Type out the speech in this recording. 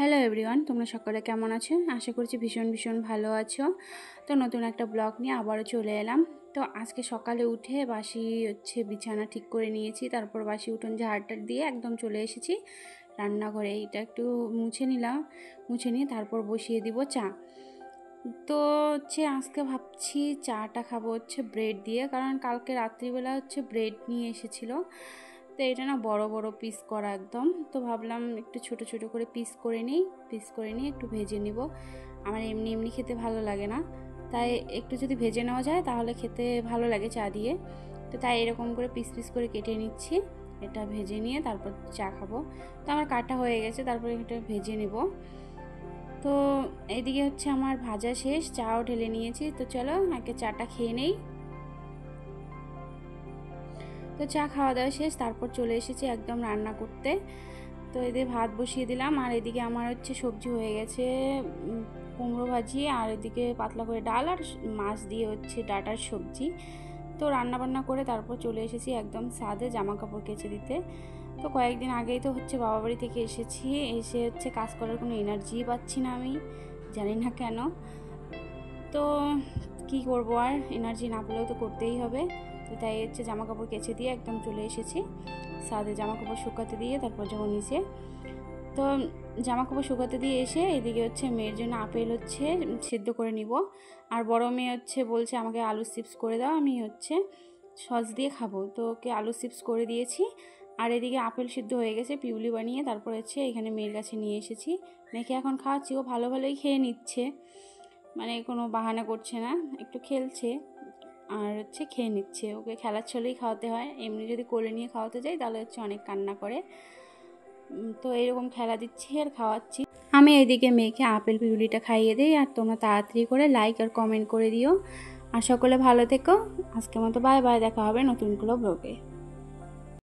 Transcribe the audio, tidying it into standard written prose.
Hello everyone, তোমরা সকলে কেমন আছো? আশা করছি ভীষণ ভালো আছো। তো নতুন একটা ব্লগ নিয়ে আবারও চলে এলাম। তো আজকে সকালে উঠে বাসি বিছানা ঠিক করে নিয়েছি, তারপর বাসি উঠোন ঝাড়টার দিয়ে একদম চলে এসেছি রান্নাঘরে। এটা একটু মুছে নিলাম, মুছে নিয়ে তারপর বসিয়ে দিব চা। তো আজকে ভাবছি চাটা খাবো ব্রেড দিয়ে, কারণ কালকে রাত্রিবেলা ব্রেড নিয়ে এসেছিলো। তো এটা না বড় বড় পিস করা একদম, তো ভাবলাম একটু ছোট ছোট করে পিস করে নিয়ে একটু ভেজে নিব। আমার এমনি খেতে ভালো লাগে না, তাই একটু যদি ভেজে নেওয়া যায় তাহলে খেতে ভালো লাগে চা দিয়ে। তো তাই এরকম করে পিস করে কেটে নিচ্ছি, এটা ভেজে নিয়ে তারপর চা খাবো। তো আমার কাটা হয়ে গেছে, তারপর এটা ভেজে নেব। তো এইদিকে আমার ভাজা শেষ, চাও ঢেলে নিয়েছি। তো চলো আগে চাটা খেয়ে নেই। তো চা খাওয়া দাওয়া শেষ, তারপর চলে এসেছি একদম রান্না করতে। তো এদিকে ভাত বসিয়ে দিলাম, আর এদিকে আমার সবজি হয়ে গেছে কুমড়ো ভাজি, আর এদিকে পাতলা করে ডাল, আর মাছ দিয়ে ডাঁটার সবজি। তো রান্না বান্না করে তারপর চলে এসেছি একদম ছাদে জামা কাপড় কেচে দিতে। তো কয়েকদিন আগেই তো বাবা বাড়ি থেকে এসেছি, এসে কাজ করার কোনো এনার্জি পাচ্ছি না, আমি জানি না কেন। তো কি করব, আর এনার্জি না পেলেও তো করতেই হবে। তো তাই জামা কাপড় কেচে দিয়ে একদম চলে এসেছি ছাদে জামা কাপড় শুকাতে দিয়ে, তারপর যখন নিচে। তো জামা কাপড় শুকাতে দিয়ে এসে এদিকে মেয়ের জন্য আপেল সিদ্ধ করে নিব। আর বড় মেয়ে বলছে আমাকে আলু চিপস করে দাও, আমি সস দিয়ে খাবো। তো ওকে আলু চিপস করে দিয়েছি। আর এদিকে আপেল সিদ্ধ হয়ে গেছে, পিউলি বানিয়ে তারপর এখানে মেয়ের কাছে নিয়ে এসেছি। মেয়েকে এখন খাওয়াচ্ছি, ও ভালোই খেয়ে নিচ্ছে, মানে কোনো বাহানা করছে না, একটু খেলছে আর খেয়ে নিচ্ছে। ওকে খেলার ছলেই খাওয়াতে হয়, এমনি যদি কোলে নিয়ে খাওয়াতে যাই তাহলে অনেক কান্না করে। তো এরকম খেলা দিচ্ছি আর খাওয়াচ্ছি। আমি এইদিকে মেয়েকে আপেল পিউলিটা খাইয়ে দিই, আর তোমরা তাড়াতাড়ি করে লাইক আর কমেন্ট করে দিও। আর সকলে ভালো থেকো। আজকের মতো বাই বাই, দেখা হবে নতুন কোনো ব্লগে।